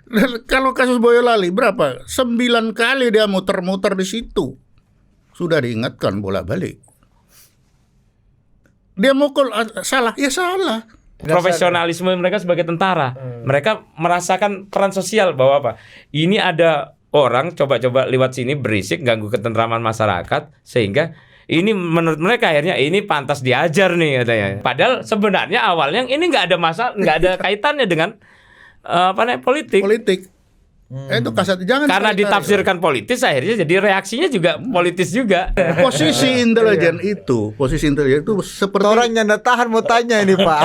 Dan kalau kasus Boyolali berapa? 9 kali dia muter-muter di situ. Sudah diingatkan bolak-balik. Dia mukul salah, ya salah. Profesionalisme mereka sebagai tentara. Mereka merasakan peran sosial bahwa apa? Ini ada orang coba-coba lewat sini berisik ganggu ketentraman masyarakat sehingga ini menurut mereka akhirnya ini pantas diajar nih katanya. Padahal sebenarnya awalnya ini nggak ada masalah, nggak ada kaitannya dengan politik. Itu kasat jangan karena ditafsirkan politis akhirnya jadi reaksinya juga politis juga. Posisi intelijen itu seperti orang yang tahan mau tanya ini Pak.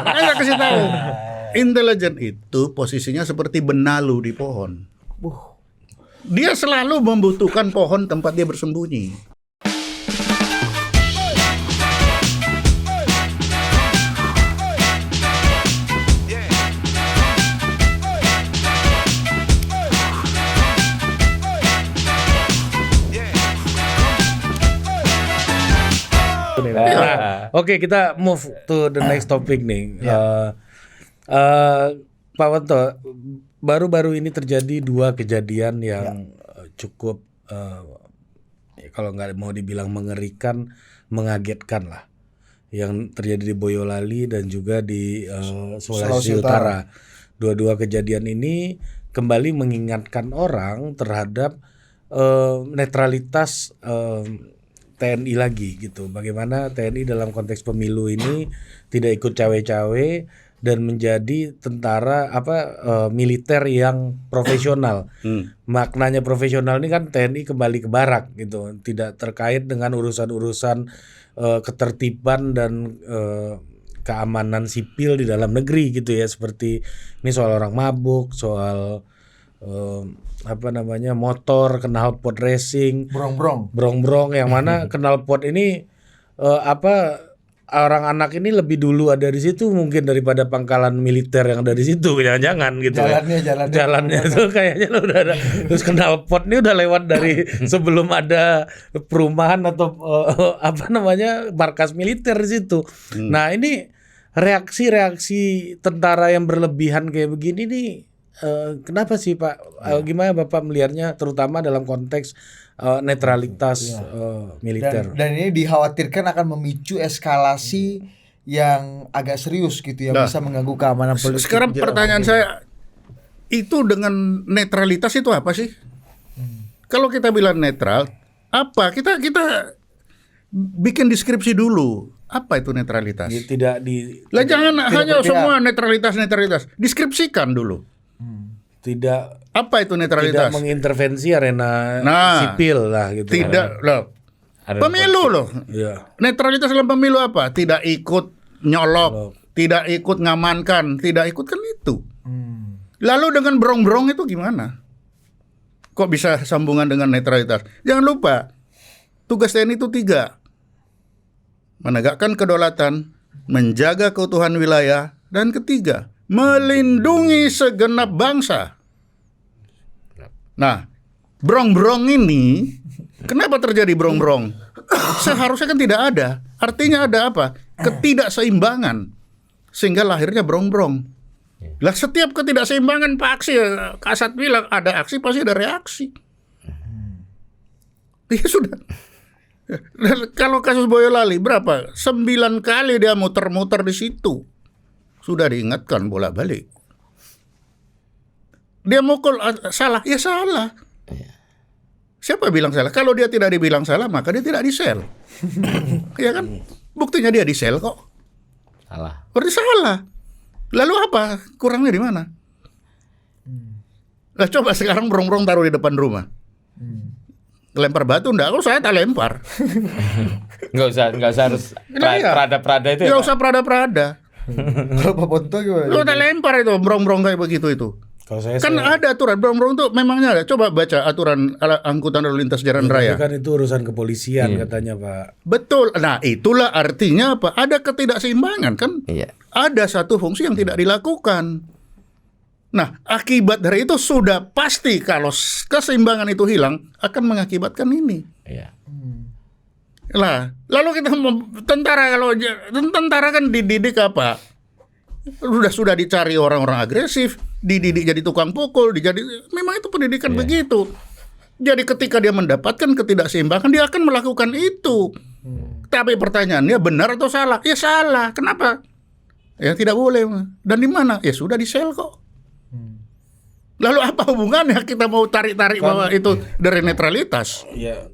Saya kasih tahu. Intelijen itu posisinya seperti benalu di pohon. Dia selalu membutuhkan pohon tempat dia bersembunyi. Oke, kita move to the next topic nih. Pak Wanto, baru-baru ini terjadi 2 kejadian yang cukup kalau nggak mau dibilang mengerikan, mengagetkan lah. Yang terjadi di Boyolali dan juga di Sulawesi Utara. Dua-dua kejadian ini kembali mengingatkan orang terhadap netralitas TNI lagi gitu. Bagaimana TNI dalam konteks pemilu ini tidak ikut cawe-cawe dan menjadi tentara militer yang profesional. Maknanya profesional ini kan TNI kembali ke barak gitu. Tidak terkait dengan urusan-urusan ketertiban dan keamanan sipil di dalam negeri gitu ya, seperti ini soal orang mabuk, soal motor, knalpot racing, brong-brong yang mana knalpot ini orang anak ini lebih dulu ada di situ mungkin daripada pangkalan militer yang ada di situ, jangan-jangan gitu. Jalannya itu kayaknya udah ada. Terus knalpot ini udah lewat dari sebelum ada perumahan atau markas militer di situ. Nah, ini reaksi tentara yang berlebihan kayak begini nih. Kenapa sih Pak? Gimana Bapak melihatnya terutama dalam konteks netralitas militer? Dan ini dikhawatirkan akan memicu eskalasi yang agak serius gitu yang bisa mengganggu keamanan politik. Sekarang pertanyaan saya, itu dengan netralitas itu apa sih? Kalau kita bilang netral, apa? Kita bikin deskripsi dulu. Apa itu netralitas? Jangan hanya semua netralitas. Deskripsikan dulu. Apa itu netralitas? Tidak mengintervensi arena sipil lah gitu. Tidak loh. Pemilu loh. Ya. Netralitas dalam pemilu apa? Tidak ikut nyolok, tidak ikut ngamankan, tidak ikut kan itu. Lalu dengan brong-brong itu gimana? Kok bisa sambungan dengan netralitas? Jangan lupa, tugas TNI itu 3. Menegakkan kedaulatan, menjaga keutuhan wilayah, dan ketiga, melindungi segenap bangsa. Nah, brong-brong ini, kenapa terjadi brong-brong? Seharusnya kan tidak ada. Artinya ada apa? Ketidakseimbangan. Sehingga lahirnya brong-brong. Lah setiap ketidakseimbangan aksi, Kasat bilang ada aksi pasti ada reaksi. Ya sudah. Kalau kasus Boyolali berapa? 9 kali dia muter-muter di situ. Sudah diingatkan bolak-balik. Dia mukul salah, ya salah. Siapa bilang salah? Kalau dia tidak dibilang salah, maka dia tidak disel. Ya kan? Buktinya dia disel kok. Salah. Berarti salah. Lalu apa? Kurangnya di mana? Lah coba sekarang brong-brong taruh di depan rumah. Lempar batu enggak? Kalau saya tak lempar. Enggak usah harus perada-perada itu. Enggak usah perada-perada. Kalau Pak Ponto gimana? Lu tak lempar itu brong-brong kayak begitu itu. Kan ada aturan brong-brong tuh memangnya ada. Coba baca aturan angkutan lalu lintas jalan raya. Kan itu urusan kepolisian katanya Pak. Betul. Nah itulah artinya apa? Ada ketidakseimbangan kan? Iya. Ada satu fungsi yang tidak dilakukan. Nah akibat dari itu sudah pasti kalau keseimbangan itu hilang akan mengakibatkan ini. Iya. Lah, lalu kita tentara kan dididik apa? sudah dicari orang-orang agresif, dididik jadi tukang pukul, memang itu pendidikan begitu. Jadi ketika dia mendapatkan ketidakseimbangan, dia akan melakukan itu. Tapi pertanyaannya benar atau salah? Ya salah. Kenapa? Ya tidak boleh. Dan di mana? Ya sudah di sel kok. Lalu apa hubungannya kita mau tarik-tarik bahwa itu dari netralitas? Ya,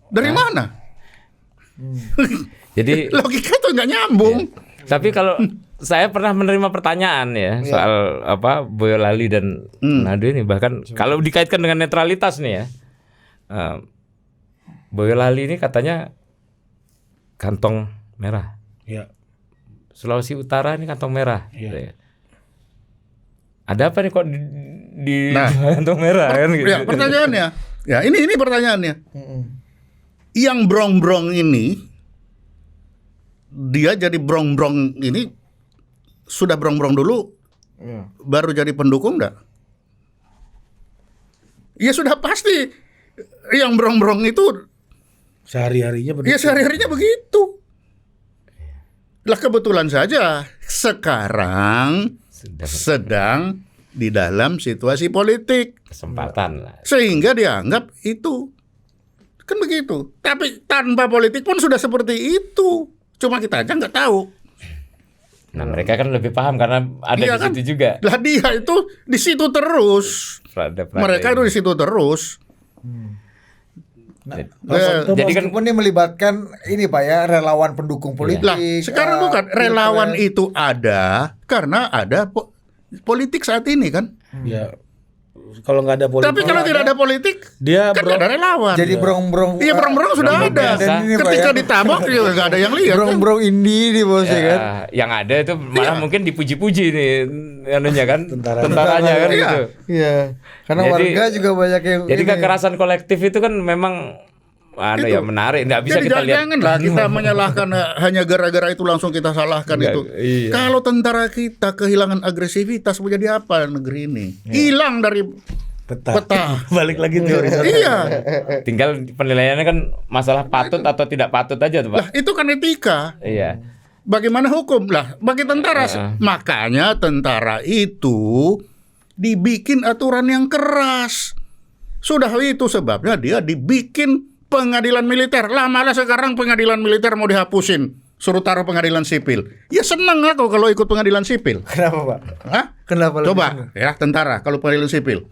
Dari mana? Jadi Logika itu nggak nyambung. tapi kalau saya pernah menerima pertanyaan ya soal apa Boyolali dan Manado ini, bahkan kalau dikaitkan dengan netralitas nih ya, Boyolali ini katanya kantong merah, ya. Sulawesi Utara ini kantong merah. Iya. Gitu ya. Ada apa nih kok di kantong merah kan? Gitu. Ya, pertanyaannya, ya ini pertanyaannya. Yang brong-brong ini, dia jadi brong-brong ini sudah brong-brong dulu, baru jadi pendukung enggak? Ya sudah pasti yang brong-brong itu Sehari-harinya begitu. ya sehari-harinya begitu. Lah kebetulan saja sekarang sedang di dalam situasi politik, Kesempatan lah. sehingga dianggap itu kan begitu. Tapi tanpa politik pun sudah seperti itu. Cuma kita aja nggak tahu. Nah mereka kan lebih paham karena ada Iya di kan? situ juga. Lah dia itu di situ terus. Mereka itu di situ terus. Jadi kan Meskipun ini melibatkan ini Pak ya, relawan pendukung politik. Lah sekarang bukan relawan pilpres. itu ada karena ada politik saat ini kan. Ya. Kalau nggak ada politik. Tapi kalau tidak ada politik, dia kan ada relawan. Jadi brong-brong. Iya brong-brong sudah brong-brong ada. biasa. Dan ini, Pak, Ketika ya, ditabok juga nggak ada yang lihat. Kan? brong-brong indie di bos ya kan. yang ada itu malah mungkin dipuji-puji nih anunya kan, Tentaranya. tentaranya kan Iya. gitu. Iya. Karena Jadi- warga juga banyak yang Jadi ini. kekerasan kolektif itu kan memang ya menarik, nggak bisa Jadi kita lihat. janganlah kita menyalahkan hanya gara-gara itu langsung kita salahkan Enggak, itu. iya. Kalau tentara kita kehilangan agresivitas, mau jadi apa negeri ini? Hilang dari peta. Balik lagi teori satu. Iya. Tinggal penilaiannya kan masalah patut atau tidak patut aja tuh Pak. Lah itu kan etika. Iya. Bagaimana hukum? Lah bagi tentara makanya tentara itu dibikin aturan yang keras. Sudah itu sebabnya dia dibikin pengadilan militer. Lah malah sekarang pengadilan militer mau dihapusin, suruh taruh pengadilan sipil. Ya seneng aku kalau ikut pengadilan sipil. Kenapa Pak? Hah? Kenapa? lebih Coba senang? ya tentara kalau pengadilan sipil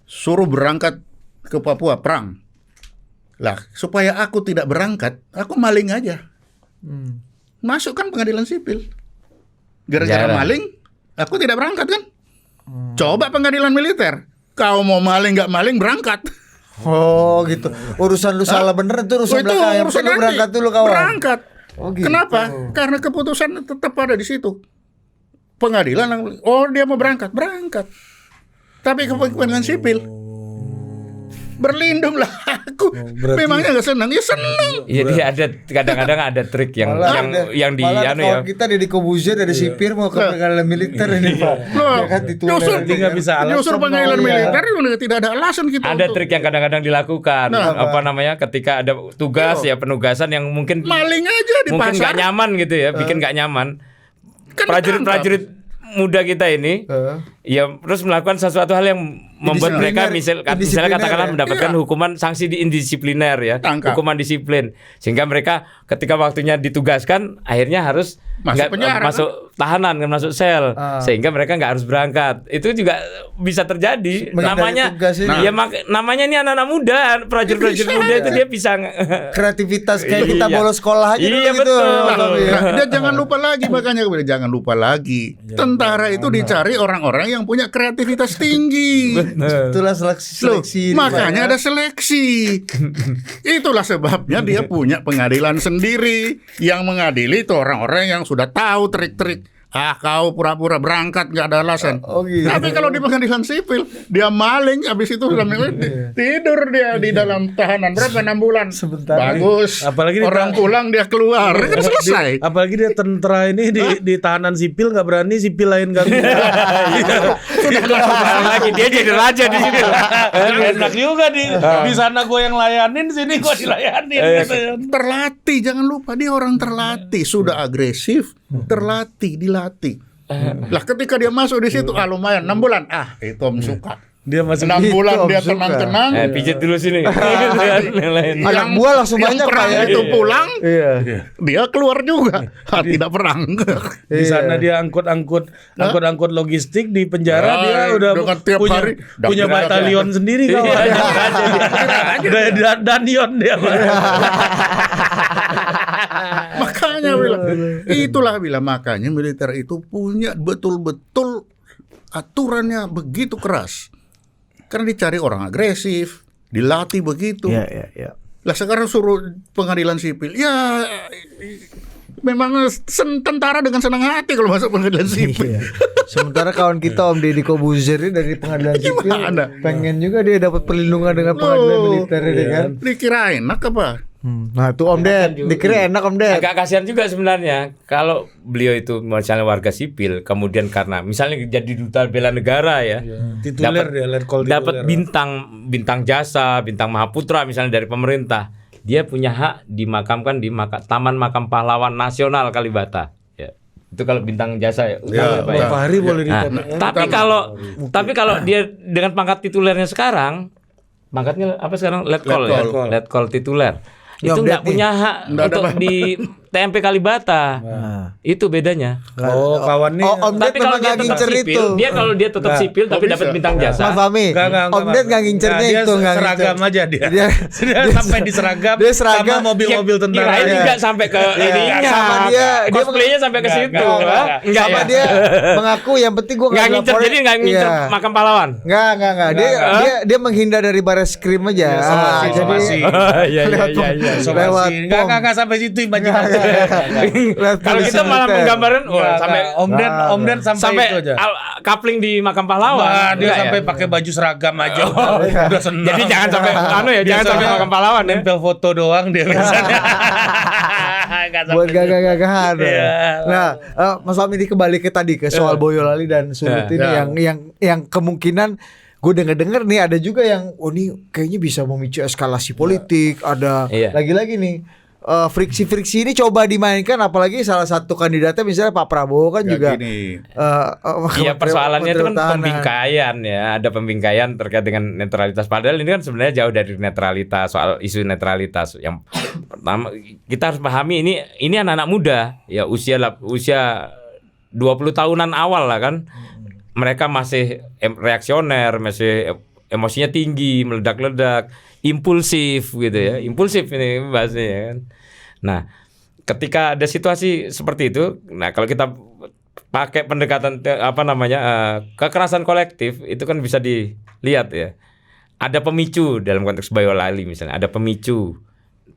suruh berangkat ke Papua perang. Lah supaya aku tidak berangkat, aku maling aja. Masukkan pengadilan sipil. Gara-gara Jarang. maling, aku tidak berangkat kan? Coba pengadilan militer. Kau mau maling nggak maling berangkat. Oh gitu. Urusan lu salah bener itu urusan itu belakang. Yang urusan penting lu nanti. berangkat dulu kawan. Berangkat. Oh, gitu. Kenapa? Karena keputusan tetap ada di situ. Pengadilan, oh dia mau berangkat, berangkat. Tapi ke pengadilan sipil. Berlindunglah aku. berarti- Memangnya nggak senang? Ya senang. Jadi ada kadang-kadang ada trik yang di malah anu kawan ya. kita Deddy Kobuzier dari sipir mau ke pengadilan militer ini Pak. Loh, Ya kan ditulis justru nanti nggak kan. bisa alasan. Justru pengadilan Iya. militer itu tidak ada alasan kita. Ada untuk trik yang kadang-kadang dilakukan. Apa namanya? Ketika ada tugas ya penugasan yang mungkin maling aja di mungkin pasar. nggak nyaman gitu ya, bikin nggak nyaman. Kan Prajurit-prajurit muda kita ini ya terus melakukan sesuatu hal yang membuat mereka misalnya Indisipliner katakanlah ya. mendapatkan Iya. hukuman sanksi indisipliner ya, Tangkap. hukuman disiplin, sehingga mereka ketika waktunya ditugaskan akhirnya harus Masuk penjara, masuk tahanan kan, masuk sel, Ah. sehingga mereka nggak harus berangkat. Itu juga bisa terjadi. Menghindari Namanya tugas ini. ya namanya ini anak-anak muda, prajurit-prajurit Bisa muda itu aja. dia bisa Kreativitas kayak kita Iya. bolos sekolah aja dulu Iya, gitu. betul. Iya. Nah, dia jangan lupa lagi makanya jangan lupa lagi. Tentara itu dicari orang-orang yang punya kreativitas tinggi. Itulah Loh, seleksi. makanya ada seleksi. Itulah sebabnya dia punya pengadilan sendiri yang mengadili itu orang-orang yang sudah tahu trik-trik. Kau pura-pura berangkat nggak ada alasan. Oh, gitu. Tapi kalau di pengadilan sipil dia maling, habis itu tidur dia di dalam tahanan berapa 6 bulan. Sebentar. Bagus. Apalagi orang pulang dia keluar kan selesai. Apalagi dia tentera ini di tahanan sipil nggak berani sipil lain ganggu. lagi dia jadi raja di situ. Enak juga di sana gue yang layanin, sini gue dilayanin. gitu ya. Terlatih, jangan lupa dia orang terlatih, sudah agresif, terlatih, dilatih. Lah ketika dia masuk di situ, lumayan 6 bulan. Itu Om suka. Dia masuk 6 bulan Om dia suka. tenang-tenang. Pijit dulu sini. Yang lain. Anak buah langsung yang banyak, perang Pak, ya. itu pulang, Iya. dia keluar juga. Tidak perang. Di sana dia angkut logistik, di penjara dia udah dengan tiap punya hari. punya batalion sendiri kawan. Danion dia. Makanya bilang makanya militer itu punya betul-betul aturannya begitu keras. Karena dicari orang agresif, dilatih begitu. Iya. Lah sekarang suruh pengadilan sipil. Ya memang tentara dengan senang hati kalau masuk pengadilan sipil. Iya. Sementara kawan kita Om Deddy Kobuzer ini dari pengadilan sipil pengen juga dia dapat perlindungan dengan pengadilan militer ini kan. Dikira enak apa? Nah itu Om Ded, dikira enak Om Ded. Agak kasihan juga sebenarnya kalau beliau itu misalnya warga sipil, kemudian karena misalnya jadi duta bela negara ya, Tituler dia, letkol tituler. dapat bintang jasa, bintang Mahaputra misalnya dari pemerintah, dia punya hak dimakamkan di Taman Makam Pahlawan Nasional Kalibata. Ya. Itu kalau bintang jasa ya. Ya, Pak, ya. Fahri boleh Nah, ditanya. tapi kalau dia dengan pangkat titulernya sekarang, pangkatnya apa sekarang? Letkol tituler. Ya, Itu Om nggak Ded punya hak untuk di TMP Kalibata. Itu bedanya. Oh, kawan nih. Om Ded Tapi kalau memang dia nggak tetap ngincer sipil, itu. dia tetap sipil tapi bisa. dapat bintang jasa. Mas Fahmi, Om Ded nggak ngincernya Dia itu, nggak seragam ngincer. aja dia. Dia Sampai di seragam, dia seragam. sama mobil-mobil tentara. Kirain Iya. juga sampai ke ininya. sama dia Cosplaynya sampai ke situ. enggak. Enggak sama ya? dia mengaku yang penting gua Nggak ngincer, dilaporin. jadi nggak ngincer Iya. makam pahlawan. Enggak. Dia menghindar dari baris krim aja. somasi. Iya. Lewat Enggak sampai situ imajinasi. Kalau kita malah menggambarkan sampai Om Den sampai itu aja. kapling di makam pahlawan. Wah, dia Enggak sampai ya? pakai baju seragam aja. Udah senang. Jadi jangan sampai Dia jangan sampai soalnya makam pahlawan ya. nempel foto doang dia biasanya. buat gagah-gagahan. Iya. Nah, Mas Fahmi ini kembali ke tadi ke soal Boyolali dan Sulut ini yang kemungkinan gue denger nih ada juga yang ini kayaknya bisa memicu eskalasi politik. Ada Iya. lagi-lagi nih friksi-friksi ini coba dimainkan, apalagi salah satu kandidatnya misalnya Pak Prabowo kan juga. Iya, persoalannya itu kan Menteri Pertahanan. pembingkaian ya, ada pembingkaian terkait dengan netralitas. Padahal ini kan sebenarnya jauh dari netralitas, soal isu netralitas. Yang pertama kita harus pahami ini anak-anak muda ya, usia 20 tahunan awal lah kan. Mereka masih reaksioner, masih emosinya tinggi, meledak-ledak, impulsif gitu ya. Impulsif ini bahasanya kan. Nah, ketika ada situasi seperti itu, nah kalau kita pakai pendekatan kekerasan kolektif itu kan bisa dilihat ya. Ada pemicu dalam konteks Boyolali misalnya, ada pemicu.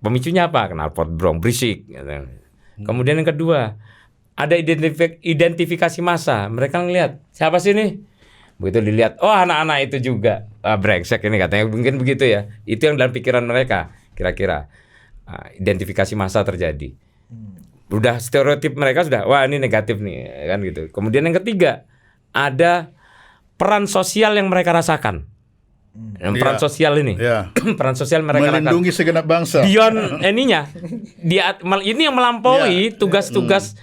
Pemicunya apa? Knalpot brong berisik gitu. Kemudian yang kedua, ada identifikasi massa. Mereka ngelihat, siapa sih nih? Begitu dilihat, anak-anak itu juga brengsek ini katanya, mungkin begitu ya. Itu yang dalam pikiran mereka kira-kira. Identifikasi massa terjadi. Udah stereotip mereka sudah, wah ini negatif nih kan gitu. Kemudian yang ketiga, ada peran sosial yang mereka rasakan. Peran sosial ini, peran sosial mereka melindungi segenap bangsa. Beyond ininya, ini yang melampaui tugas-tugas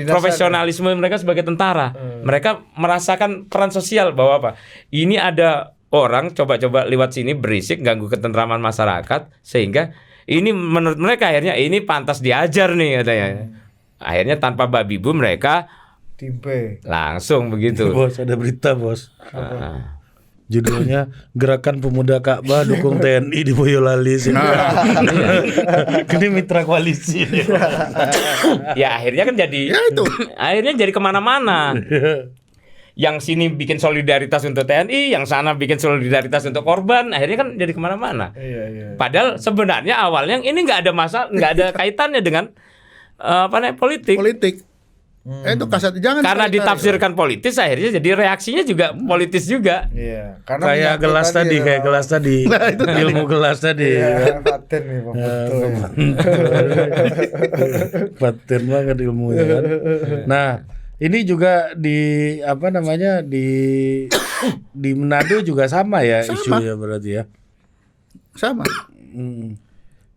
profesionalisme mereka sebagai tentara. Mereka merasakan peran sosial bahwa apa? Ini ada orang coba-coba lewat sini berisik, ganggu ketentraman masyarakat, sehingga ini menurut mereka akhirnya ini pantas diajar nih katanya. Akhirnya tanpa babi bu mereka timpe langsung begitu. Bos, ada berita bos. Judulnya Gerakan Pemuda Ka'bah dukung TNI di Boyolali. Ini mitra koalisi. Ya akhirnya kan jadi akhirnya jadi kemana-mana. Yang sini bikin solidaritas untuk TNI, yang sana bikin solidaritas untuk korban, akhirnya kan jadi kemana-mana. Padahal sebenarnya awalnya ini nggak ada nggak ada kaitannya dengan politik. Itu kasat jangan Karena ditafsirkan politis, akhirnya jadi reaksinya juga politis juga. Iya, karena Kayak gelas tadi, ilmu gelas tadi. Paten nih Bang. Paten banget ilmunya kan. Nah, ini juga di di Manado juga sama ya isunya berarti ya. Sama.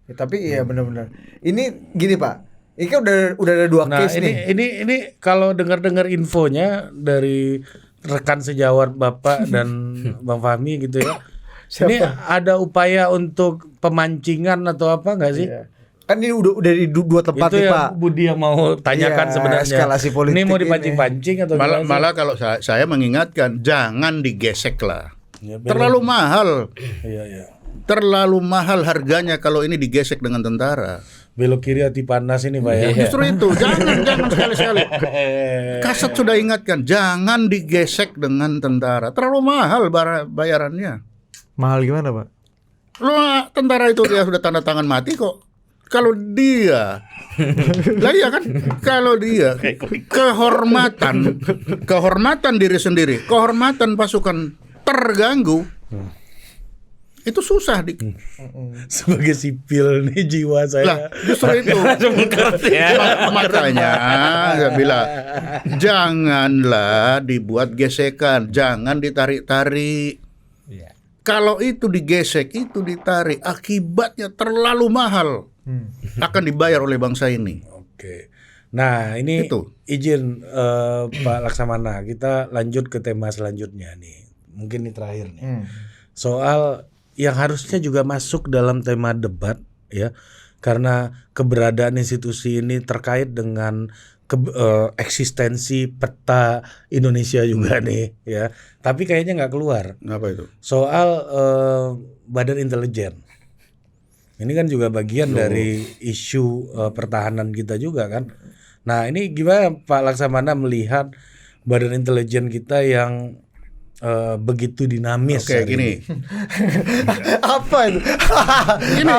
Ya, tapi iya benar-benar. Ini gini Pak, Ini kan udah ada 2 Nah, case nih. ini kalau dengar-dengar infonya dari rekan sejawat Bapak dan Bang Fahmi gitu ya. Ini ada upaya untuk pemancingan atau apa nggak sih? Iya. Kan ini udah di 2 tempat Itu nih, yang Pak. Budi yang mau tanyakan Iya, sebenarnya. eskalasi politik ini mau ini. dipancing-pancing atau gimana sih? Malah kalau saya mengingatkan jangan digesek lah. Ya, Terlalu mahal. Iya. Terlalu mahal harganya kalau ini digesek dengan tentara. Belok kiri hati panas ini Pak ya. Justru itu, jangan sekali-sekali. Kasat sudah ingatkan, jangan digesek dengan tentara. Terlalu mahal bayarannya. Mahal gimana, Pak? Lu tentara itu dia sudah tanda tangan mati kok. Kalau dia lah iya kan, kalau dia kehormatan diri sendiri, kehormatan pasukan terganggu, itu susah Sebagai sipil nih jiwa saya. lah justru itu. Makanya saya bilang janganlah dibuat gesekan, jangan ditarik-tarik. Kalau itu digesek, itu ditarik, akibatnya terlalu mahal, akan dibayar oleh bangsa ini. Oke. Nah ini Itu. izin Pak Laksamana, kita lanjut ke tema selanjutnya nih. Mungkin ini terakhir nih. Soal yang harusnya juga masuk dalam tema debat ya, karena keberadaan institusi ini terkait dengan eksistensi peta Indonesia juga nih ya. Tapi kayaknya nggak keluar. Apa itu? Soal Badan Intelijen. Ini kan juga bagian dari isu pertahanan kita juga kan. Nah ini gimana Pak Laksamana melihat Badan Intelijen kita yang begitu dinamis? Oke, gini. Apa itu? Ini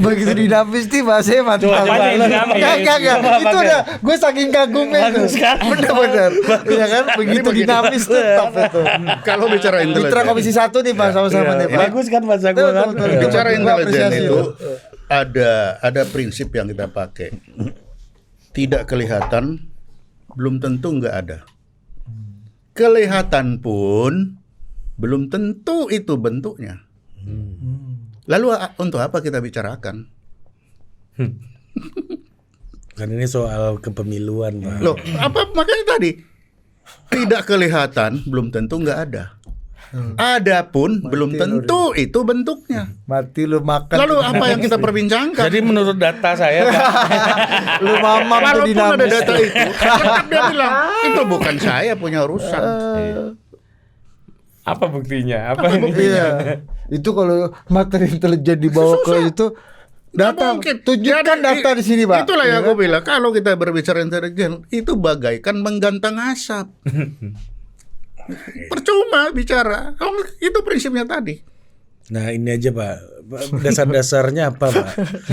Begitu dinamis nih bahasanya mantap. Coba dinamis. Enggak. Itu udah gue saking kagumnya tuh. Bener-bener. Iya kan? Begitu dinamis tuh top itu. kalau bicara Mitra intelijen, Komisi 1 nih Pak sama-sama nih Pak. Bagus kan bahasa gue kan? Betul. bicara Gua intelijen apresiasi itu ada prinsip yang kita pakai. Tidak kelihatan, belum tentu nggak ada. Kelihatan pun belum tentu itu bentuknya. Lalu untuk apa kita bicarakan? Kan ini soal kepemiluan Pak. Loh, apa makanya tadi tidak kelihatan belum tentu nggak ada. Ada pun belum tentu itu bentuknya. Mati lu makan. Lalu apa yang kita perbincangkan? Jadi menurut data saya Pak, Lu mamam tuh Walaupun ada dinamis. data itu, tetap dia bilang itu bukan saya punya urusan. Apa buktinya? Apa ini? Iya. Itu kalau materi intelijen dibawa ke itu data, mungkin. tunjukkan Jadi, data di sini Pak. Itulah yang Iya aku bilang. Kalau kita berbicara intelijen, itu bagaikan menggantang asap. Percuma bicara. Itu prinsipnya tadi. nah ini aja Pak, dasar-dasarnya apa Pak?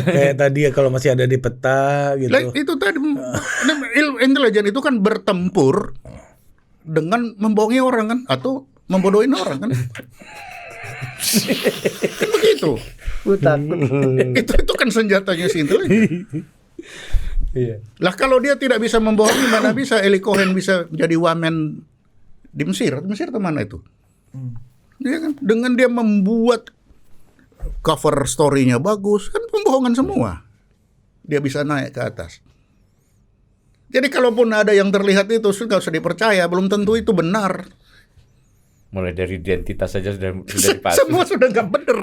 Kayak tadi ya kalau masih ada di peta gitu. Lah, itu tadi intelijen itu kan bertempur dengan membohongi orang kan, atau membodohin orang kan. Kan begitu. Gue takut. Itu kan senjatanya si intelijen. Iya. Lah kalau dia tidak bisa membohongi, mana bisa Eli Cohen bisa jadi wamen di Mesir? Mesir itu mana itu? Dia kan dengan dia membuat cover story-nya bagus, kan pembohongan semua. Dia bisa naik ke atas. Jadi kalaupun ada yang terlihat itu nggak usah dipercaya, belum tentu itu benar. Mulai dari identitas saja sudah dipasang. Semua sudah nggak benar.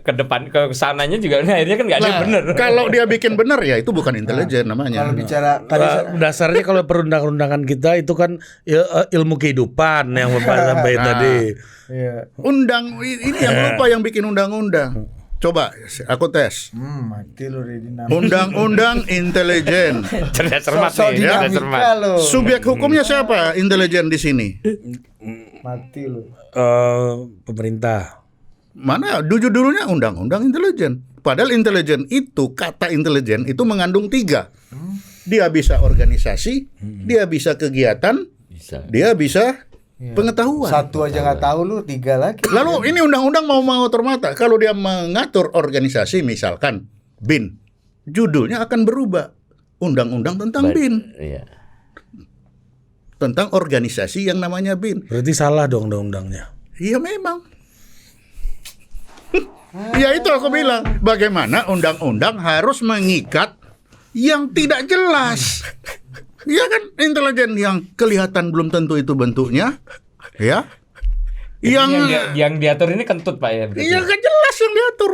Ke depan ke sananya juga akhirnya kan nggak ada yang benar. Kalau dia bikin benar ya itu bukan intelijen namanya. Kalau bicara tadi Dasarnya kalau perundang-undangan kita itu kan ilmu kehidupan yang Bapak sampaikan tadi. iya. Ini yang lupa yang bikin undang-undang. Coba aku tes. Mati lu di dinamis. Undang-undang intelijen. Cerdas cermat Sosok nih, cerdas cermat. dinamika lu. Subjek hukumnya siapa? Intelijen di sini. Mati lu. Pemerintah. Mana judulnya undang-undang intelijen. Padahal intelijen itu, kata intelijen itu mengandung 3. Dia bisa organisasi, dia bisa kegiatan, Bisa. dia bisa pengetahuan. Satu aja nggak tahu lu 3 lagi. Lalu ini undang-undang mau mengatur mata. Kalau dia mengatur organisasi misalkan BIN, judulnya akan berubah. Undang-undang tentang BIN, Iya. tentang organisasi yang namanya BIN. Berarti salah dong undang-undangnya. Iya memang. Ya itu aku bilang, bagaimana undang-undang harus mengikat yang tidak jelas. Iya kan, intelijen yang kelihatan belum tentu itu bentuknya, ya. Yang diatur ini kentut Pak ya. Iya kan jelas yang diatur.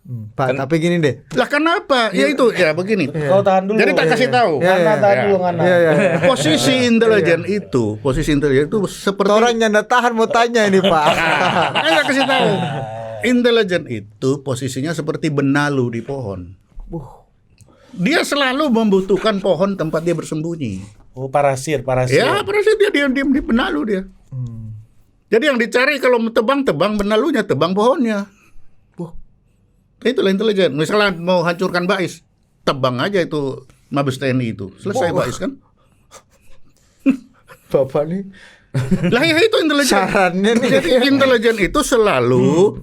Pak, tapi gini deh. Lah kenapa? Ya itu ya begini. Kau tahan dulu. Jadi tak kasih tahu. Ngana tahan dulu Ngana. Posisi intelijen itu seperti Orang nyanda tahan mau tanya ini Pak. saya kasih tahu. Intelijen itu posisinya seperti benalu di pohon. Dia selalu membutuhkan pohon tempat dia bersembunyi. Oh, parasir. Ya, parasit dia diam-diam di benalu dia. Jadi yang dicari kalau tebang benalunya, tebang pohonnya. Itulah intelijen. Misalnya mau hancurkan Bais, tebang aja itu Mabes TNI itu. Selesai Bais kan? Bapak nih Lah ya itu intelijen. sarannya nih. Jadi intelijen itu selalu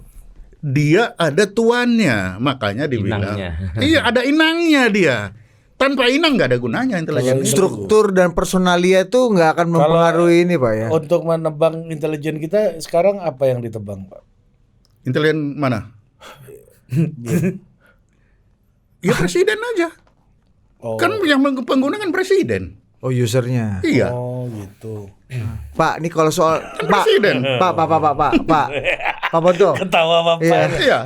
dia ada tuannya, makanya dibilang. Inangnya. Iya, ada inangnya dia. Tanpa inang nggak ada gunanya intelijen itu. Struktur dan personalia itu nggak akan mempengaruhi ini Pak ya. Untuk menebang intelijen kita sekarang apa yang ditebang, Pak? Intelijen mana? Ya presiden aja. Oh. Kan yang pengguna kan presiden. Oh usernya. Iya. Oh, gitu. Pak, ini kalau soal Presiden. Pak Bonto. Ketawa Bapak. Iya. Iya.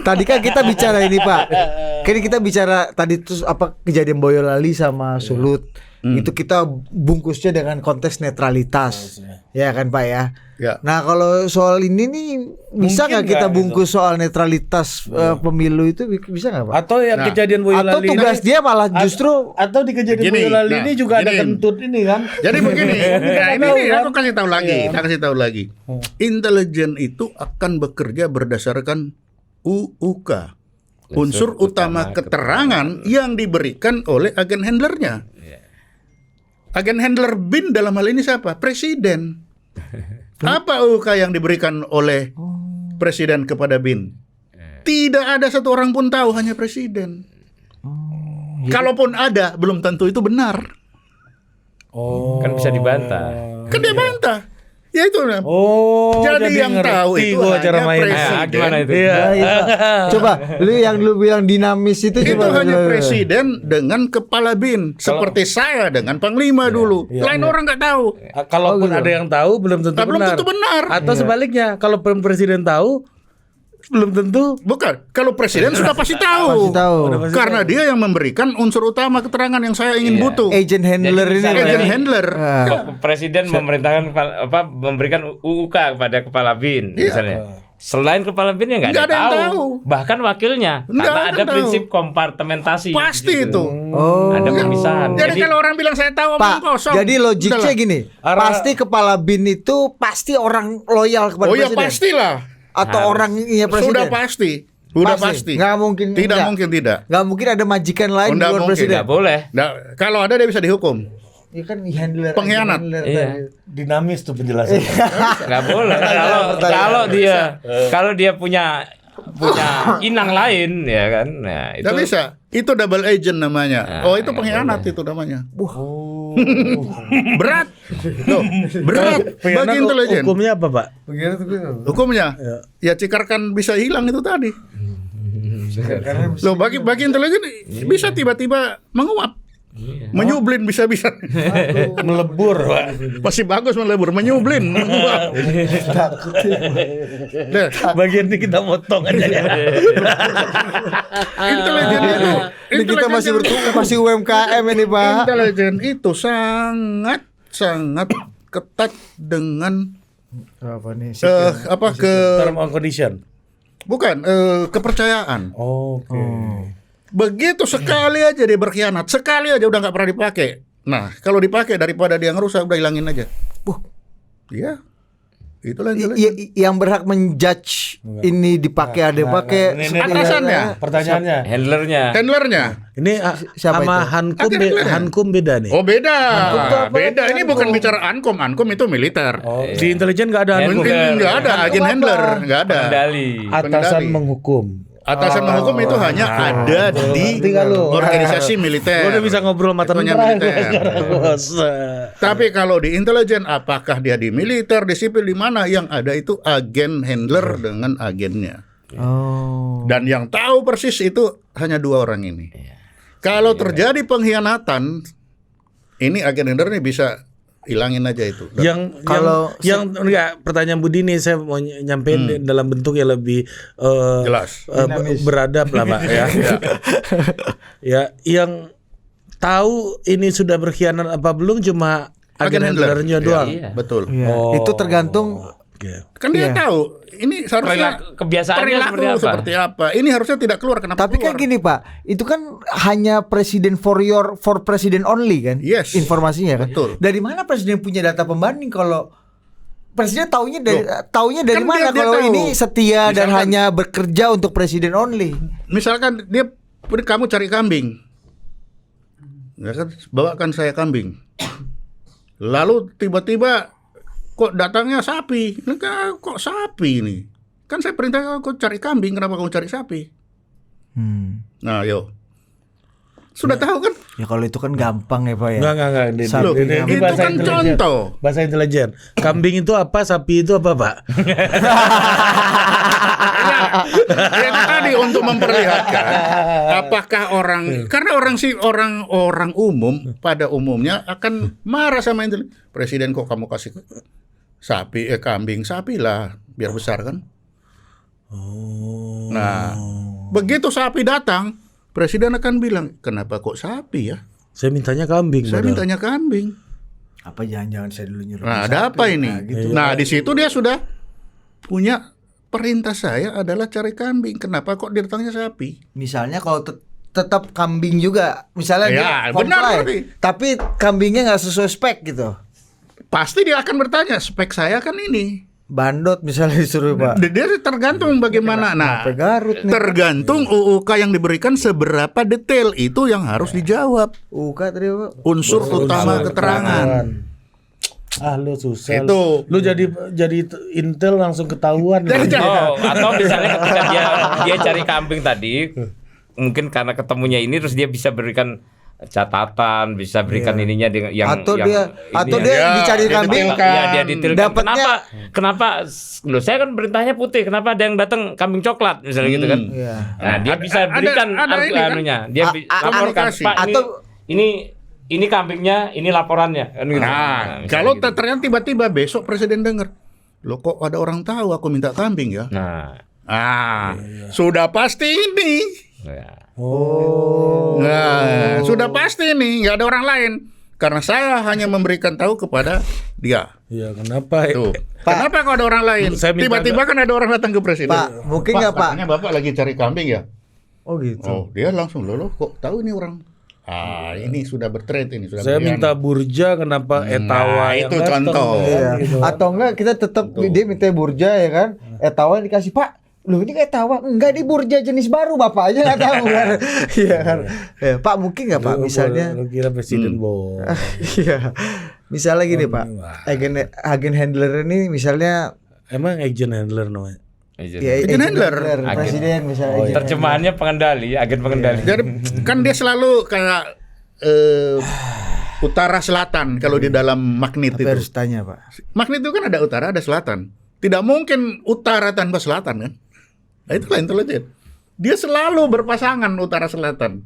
Tadi kan kita bicara ini Pak. Kan kita bicara tadi terus apa kejadian Boyolali sama Sulut. Itu kita bungkusnya dengan konteks netralitas. Ya kan Pak ya. Ya. Nah kalau soal ini nih bisa nggak Mungkin kita nggak bungkus soal netralitas pemilu itu bisa nggak Pak? Atau yang Nah. kejadian Atau Boyolali tugas dia malah justru atau di kejadian Gini, Boyolali nah, ini juga ada gini. kentut ini kan. Jadi begini, ya ini tahu, nih, kan? aku kasih tahu lagi, Iya. saya kasih tahu lagi. Intelijen itu akan bekerja berdasarkan UUK, unsur utama keterangan yang diberikan oleh agen handlernya. Agen handler BIN dalam hal ini siapa? Presiden. Apa UUK yang diberikan oleh presiden kepada BIN? Tidak ada satu orang pun tahu, hanya presiden. Kalaupun ada, belum tentu itu benar. Oh. Kan bisa dibantah. Kan dia bantah. Ya itu. Oh, Jadi yang ngerti tahu itu gua hanya cara main. presiden. Gimana itu? Iya. coba lu yang lu bilang dinamis itu Itu coba hanya lu- presiden dengan kepala BIN, seperti saya dengan panglima dulu. Lain orang nggak tahu. Kalaupun ada yang tahu belum tentu Belum benar. tentu benar. Atau sebaliknya, kalau presiden tahu belum tentu. Bukan. Kalau presiden sudah pasti tahu. Pasti tahu. Karena dia yang memberikan unsur utama keterangan yang saya ingin butuh. Agent handler Jadi ini misalnya- Pak. Agent handler. Presiden memerintahkan memberikan UUK kepada kepala BIN misalnya. Selain kepala BIN ya nggak ada yang tahu. Bahkan wakilnya Nggak karena ada ada tahu. prinsip kompartementasi. Pasti itu. Oh. Ada pemisahan. Jadi kalau orang bilang saya tahu omong Pak, kosong. jadi logiknya Udahlah. gini, pasti kepala BIN itu pasti orang loyal kepada Oh ya presiden. pastilah. Atau orang iya presiden. Sudah pasti. Sudah pasti. Nggak mungkin. Tidak enggak. mungkin tidak. Nggak mungkin ada majikan lain di Nggak luar mungkin. presiden. Nggak boleh. Nah, kalau ada dia bisa dihukum. Ya kan handler. Pengkhianat. handler Iya. tadi. Dinamis tuh penjelasannya. Nggak boleh. Kalau dia punya inang lain ya kan. Nah, itu Nggak bisa. Itu double agent namanya. Nah, Itu nggak pengkhianat boleh. itu namanya. Berat. Loh, berat bagi Pengkhianat intelijen. hukumnya apa, Pak? Pengkhianat itu gitu. Hukumnya ya cikarkan bisa hilang itu tadi. Loh bagi intelijen bisa tiba-tiba menguap. Menyublin bisa-bisa. Melebur, Pak. Masih bagus melebur, menyublin, menguap. Nah, Bagian ini kita potong aja ya. intelijen itu Ini kita masih masih UMKM ini Pak. intelijen itu sangat ketat dengan Apa nih? Term and condition. bukan kepercayaan. Oke. Begitu sekali aja dia berkhianat, sekali aja udah nggak pernah dipakai. Nah, kalau dipakai daripada dia ngerusak udah hilangin aja. Iya. Itulah Yang berhak menjudge ini dipakai ada pakai Ini atasannya, pertanyaannya. handlernya. handlernya. Ini Siapa sama itu? Hankum Handlernya. Hankum beda nih. Oh beda, apa beda. lagi Ini Ankom? bukan bicara Ankom, Ankom itu militer. Oh, di intelijen nggak ada Hankum. Handler. Nggak ada agen handler, nggak ada. Kendali. Atasan Pendali. menghukum. Atasan menghukum itu hanya ada di organisasi militer. Gue udah bisa ngobrol sama Itunya tentara militer. sekarang, bos. Tapi kalau di intelijen, apakah dia di militer, di sipil, di mana? Yang ada itu agen handler dengan agennya. Oh. Dan yang tahu persis itu hanya dua orang ini. Kalau terjadi pengkhianatan, ini agen Ender nih bisa hilangin aja itu. Yang enggak, pertanyaan Budi nih saya mau nyampein dalam bentuk yang lebih Jelas. beradab lah Pak ya. Ya, yang tahu ini sudah berkhianat apa belum cuma agen handlernya doang. Iya. Betul. Iya. Itu tergantung Kan dia tahu ini seharusnya Kebiasaannya seperti apa. Ini harusnya tidak keluar. Kenapa Tapi keluar? kan gini Pak, itu kan hanya presiden for president only kan? Yes. Informasinya kan. Betul. Dari mana presiden punya data pembanding kalau presiden taunya dari kan mana dia kalau tahu. ini setia dan Misalkan- hanya bekerja untuk presiden only? Misalkan kamu cari kambing, ya kan, bawakan saya kambing. Lalu tiba-tiba kok datangnya sapi? Kok sapi ini? Kan saya perintah kau cari kambing, kenapa kamu cari sapi? Nah, yo. Sudah tahu kan? Ya kalau itu kan gampang ya Pak ya. Enggak. Sapi Ini itu bahasa kan intelijen. contoh. Bahasa intelijen. Kambing itu apa, sapi itu apa, Pak? Yang tadi untuk memperlihatkan apakah karena orang umum pada umumnya akan marah sama presiden, kok kamu kasih kambing, sapi lah biar besar kan. Nah, begitu sapi datang, presiden akan bilang, kenapa kok sapi ya? Saya mintanya kambing. Saya padahal. mintanya kambing. Apa jangan-jangan saya dulu nyuruh? Nah, ada apa ini? gitu. Nah, di situ dia sudah punya perintah saya adalah cari kambing. Kenapa kok datangnya sapi? Misalnya kalau tetap kambing juga, misalnya Ya, dia benar comply, berarti. tapi kambingnya nggak sesuai spek gitu. Pasti dia akan bertanya, spek saya kan ini. Bandot misalnya disuruh Pak. Dia tergantung bagaimana. Nah, Sampai Garut nih. tergantung UUK yang diberikan seberapa detail itu yang harus dijawab. Tadi Pak. Unsur utama keterangan. Lu susah. Itu. Lu jadi intel langsung ketahuan. Atau misalnya ketika dia cari kambing tadi, mungkin karena ketemunya ini terus dia bisa berikan catatan, bisa berikan ininya dengan Atau dia Ya, dicari dia kambing. detailkan. Ya, dia detailkan. Dapatnya Kenapa loh, saya kan perintahnya putih, kenapa ada yang datang kambing coklat misalnya gitu kan. Iya. Nah, dia bisa berikan ada ini kan? anunya. Dia laporkan, komunikasi. Pak, Atau- ini kambingnya, ini laporannya kan gitu. Nah, misalnya kalau gitu. ternyata tiba-tiba besok presiden dengar, loh kok ada orang tahu aku minta kambing ya? Nah, Sudah pasti ini. ya. Nah, sudah pasti nih, nggak ada orang lain. Karena saya hanya memberikan tahu kepada dia. Ya, kenapa? Tuh. Kenapa kok ada orang lain? Saya minta Tiba-tiba kan ada orang datang ke presiden. Pak, mungkin nggak, Pak? Katanya Bapak lagi cari kambing ya? Oh gitu. Oh, dia langsung loh kok tahu ini orang. Ini sudah bertrade ini sudah. Saya berkhianat. minta Burja, kenapa Etawa yang itu datang? contoh. Iya. Atau enggak kita tetap dia minta burja ya kan? Etawa dikasih Pak. Loh ini kayak tawa, enggak di burja jenis baru Bapak aja nggak tahu kan? Iya kan? Ya, Pak mungkin nggak Pak misalnya? Lu kira presiden bohong. Iya. Misalnya gini Pak, agen handler ini misalnya Emang agent handler namanya? ya, Agen handler. presiden misalnya. agent Terjemahannya pengendali, agen pengendali. Jadi kan dia selalu kayak utara selatan kalau di dalam magnet handler. Tapi itu. harus tanya Pak. Magnet itu kan ada utara, ada selatan. Tidak mungkin utara tanpa selatan kan? Nah, itulah intelijen. Dia selalu berpasangan utara selatan.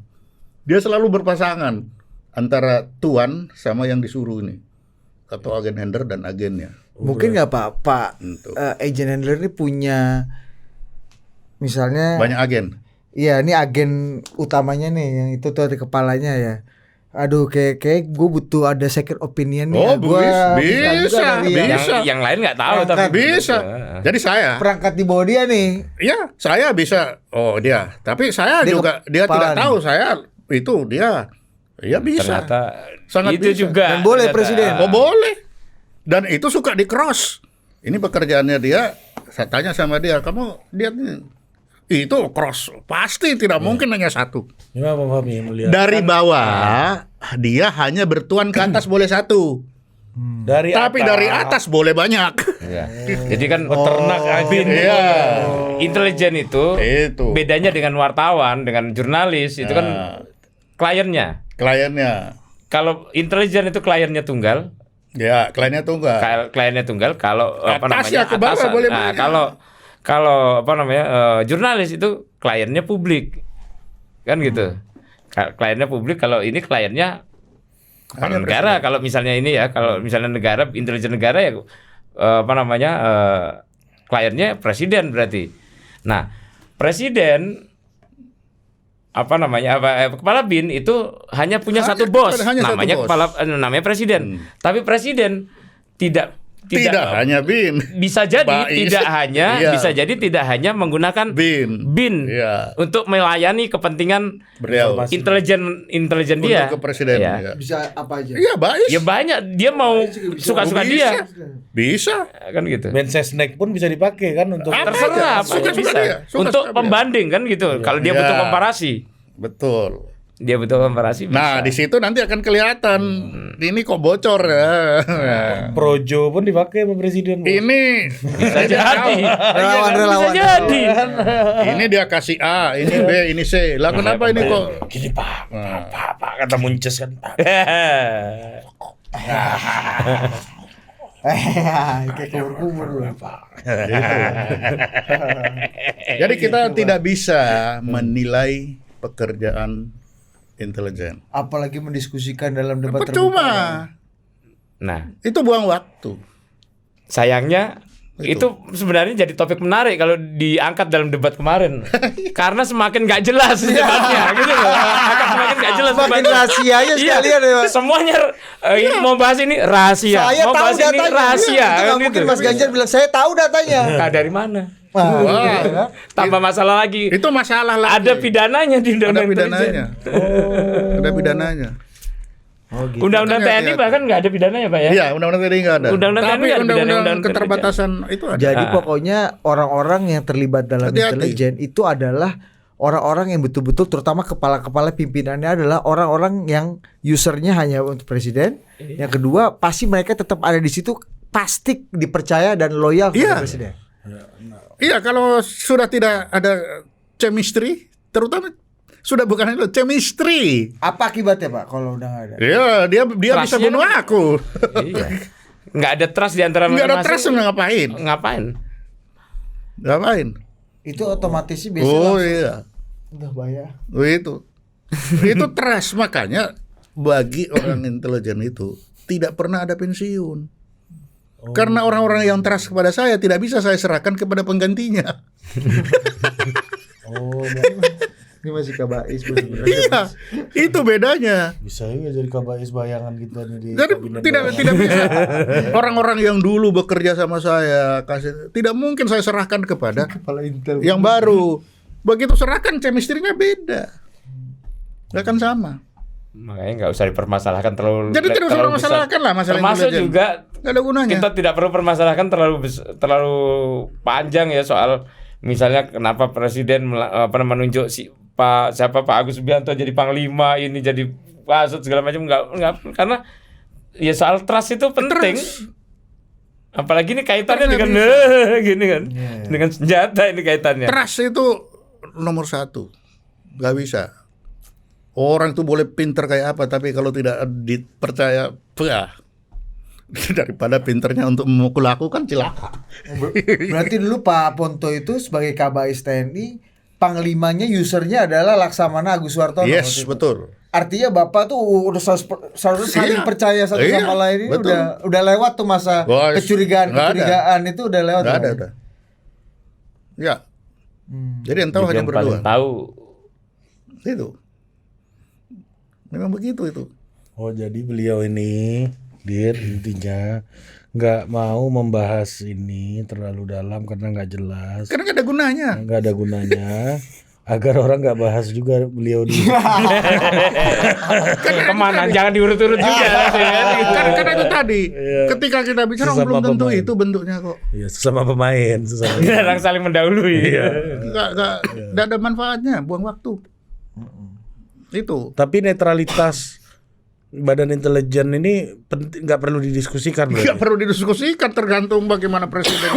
Dia selalu berpasangan antara tuan sama yang disuruh ini. Atau agen handler dan agennya. Mungkin nggak Pak Untuk. agent handler ini punya misalnya Banyak agen. iya, ini agen utamanya nih yang itu tuh ada kepalanya ya. Aduh, kayak gue butuh ada second opinion nih. Oh, Gua bisa, minta juga dari yang bisa. Yang lain nggak tahu tapi Bisa. Jadi saya, perangkat di bawah dia nih. ya saya bisa. Oh dia, tapi saya Dia juga dia kepala tidak nih. tahu saya itu dia. Ya bisa. ternyata Sangat itu bisa. juga. Dan boleh ternyata. presiden. Oh boleh. Dan itu suka di cross. Ini pekerjaannya dia. Saya tanya sama dia, kamu lihat nih. Itu cross. Pasti tidak mungkin hanya satu. Gimana Pak Fahmi melihat? Dari bawah dia hanya bertuan ke atas boleh satu. Dari Tapi dari atas boleh banyak. Ya. Jadi kan peternak agen Iya. intelijen itu Itu. bedanya dengan wartawan, dengan jurnalis itu kan kliennya. Kliennya. Kalau intelijen itu kliennya tunggal, Ya, kliennya tunggal. kliennya tunggal. Kalau apa Atasnya namanya ke bawah atasan. boleh Nah, banyak. kalau apa namanya jurnalis itu kliennya publik, kan gitu. Kliennya publik, kalau ini kliennya kepala Hanya negara. Kalau misalnya ini ya, kalau misalnya negara, intelijen negara ya kliennya presiden berarti. Nah, presiden kepala BIN itu hanya punya satu bos, namanya namanya presiden. Tapi presiden tidak hanya BIN. Bisa jadi bisa jadi tidak hanya menggunakan BIN Iya. untuk melayani kepentingan Beliau. intelijen dia. Untuk ke presiden. Ya. Ya. Bisa apa aja. Iya, BAIS. Ya banyak, dia mau suka-suka dia. Bisa. Kan gitu. Mensesnek pun bisa dipakai kan untuk Terserah apa aja bisa. Untuk pembanding kan gitu. Kalau dia butuh komparasi. Betul. Dia butuh komparasi bisa. Nah, di situ nanti akan kelihatan ini kok bocor ya. Projo pun dipakai sama presiden. Bos. Ini bisa jadi. Relawan-relawan. Bisa jadi. ini dia kasih A, ini B, ini C. Lah kenapa ini kok Gini Pak, Pak kata Munces kan Pak. Kayak kumur-kumur lu. Jadi kita tidak bisa menilai pekerjaan intelijen. Apalagi mendiskusikan dalam debat terbuka. Percuma. Nah, Itu buang waktu. sayangnya itu sebenarnya jadi topik menarik kalau diangkat dalam debat kemarin. Karena semakin nggak jelas debatnya gitu loh. Akan semakin nggak jelas Makin debatnya. rahasianya sekalian ya. Pak. Semuanya mau bahas ini rahasia. Saya mau tahu bahas ini datanya. rahasia Itu kan nggak gitu. mungkin Mas Ganjar bilang saya tahu datanya. Nah, dari mana? Wah. Tambah masalah lagi. Itu masalah lagi. Ada pidananya di Ada undang-undang pidananya. intelijen. Ada pidananya. gitu. Undang-undang Makanya TNI bahkan nggak ada pidananya, Pak ya. Iya, undang-undang tadi nggak ada. Undang-undang Tapi TNI nggak ada pidana, undang-undang undang-undang keterbatasan itu ada. Jadi pokoknya orang-orang yang terlibat dalam Hati-hati. intelijen itu adalah orang-orang yang betul-betul terutama kepala-kepala pimpinannya adalah orang-orang yang usernya hanya untuk presiden. Yang kedua pasti mereka tetap ada di situ, pasti dipercaya dan loyal kepada Iya. presiden. Iya, kalau sudah tidak ada chemistry, terutama sudah bukan itu chemistry. Apa akibatnya Pak kalau udah nggak ada? Iya, dia bisa Trustnya bunuh aku. Iya. Nggak ada trust di antara Nggak ada masing-masing. trust ngapain? Ngapain? Itu otomatis sih biasanya Oh langsung, iya, udah bayar. oh, itu trust. Makanya bagi orang intelijen itu tidak pernah ada pensiun. Karena orang-orang yang trust kepada saya tidak bisa saya serahkan kepada penggantinya. Oh, ini masih kabais sebenarnya. Iya, itu bedanya. Bisa juga jadi kabais bayangan kita nih di Jadi kabinet tidak bisa. Orang-orang yang dulu bekerja sama saya tidak mungkin saya serahkan kepada Kepala intel. yang baru. Begitu serahkan chemistry-nya beda. Nggak akan sama. Makanya nggak usah dipermasalahkan terlalu. Jadi tidak usah terlalu permasalahkan besar. lah masalah Termasuk intelijen. juga Nggak ada gunanya. kita tidak perlu permasalahkan terlalu panjang ya soal misalnya kenapa presiden menunjuk Pak Agus Subianto jadi panglima, ini jadi Kasut segala macam, nggak karena ya soal trust itu penting. Apalagi ini kaitannya Trust dengan nggak gini kan, dengan senjata ini kaitannya. Trust itu nomor 1. Nggak bisa. Orang tuh boleh pinter kayak apa, tapi kalau tidak dipercaya, daripada pinternya untuk memukul aku kan celaka. Berarti dulu Pak Ponto itu sebagai Kabais TNI, panglimanya usernya adalah Laksamana Agus Suwartono. Yes, betul. Artinya Bapak tuh udah saling percaya satu Iya, sama lain ini betul. udah lewat tuh masa Wah, kecurigaan nggak ada. itu udah lewat. Nggak Pak. ada, udah. Ya. Jadi yang tahu Jadi hanya yang berdua. paling tahu Itu. Memang begitu itu. Oh jadi beliau ini intinya nggak mau membahas ini terlalu dalam karena nggak jelas, Karena nggak ada gunanya. nggak ada gunanya, agar orang nggak bahas juga beliau di. kemana, jangan diurut-urut juga. Karena itu tadi, ketika kita bicara Sesama belum tentu pemain. itu bentuknya kok. Iya sesama pemain, sesama. Jarang saling mendahului. Nggak ada manfaatnya, buang waktu. Itu. Tapi netralitas Badan Intelijen ini penting, nggak perlu didiskusikan. Nggak perlu didiskusikan, tergantung bagaimana presiden.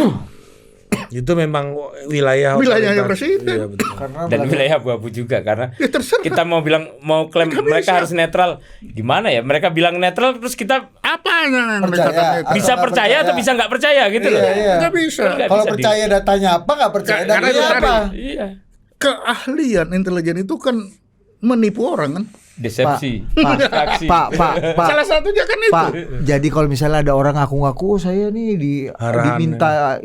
Itu memang wilayahnya Wilayahnya presiden. Iya, betul. Karena Dan wilayah abu-abu juga karena Ya terserah. kita mau klaim mereka harus netral, gimana ya? Mereka bilang netral terus kita Apa yang Percaya. dikatakan itu? bisa nggak percaya percaya. atau bisa nggak percaya gitu loh. Iya. Nggak bisa. Nggak kalau bisa percaya datanya apa, nggak percaya Karena datanya itu apa? tadi. Iya. Keahlian intelijen itu kan menipu orang kan. Desepsi. Pak, Pak. Salah satunya kan itu. Pak, jadi kalau misalnya ada orang ngaku-ngaku saya nih Arahan, diminta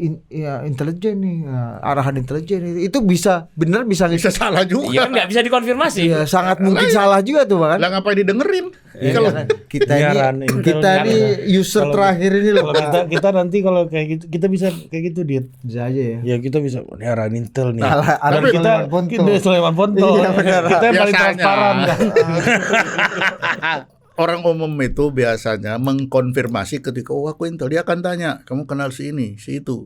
intelijen nih, arahan intelijen itu bisa bener bisa Bisa salah juga. Iya kan nggak bisa dikonfirmasi. Iya, sangat mungkin salah juga tuh, Pak kan. Lah ngapain didengerin? Kalau kita Ini arahan ini intel kita kan. ini user terakhir ini loh. Kalau kita nanti kalau kayak gitu kita bisa kayak gitu Dit. Bisa aja ya. Ya kita bisa ini arahan intel nih. Arahan Dan kita Sulaiman Ponto. Sulaiman Ponto. Iya, benar. Kita yang paling Biasanya. transparan kan. Orang umum itu biasanya mengkonfirmasi ketika aku intel, dia akan tanya, kamu kenal si ini, si itu.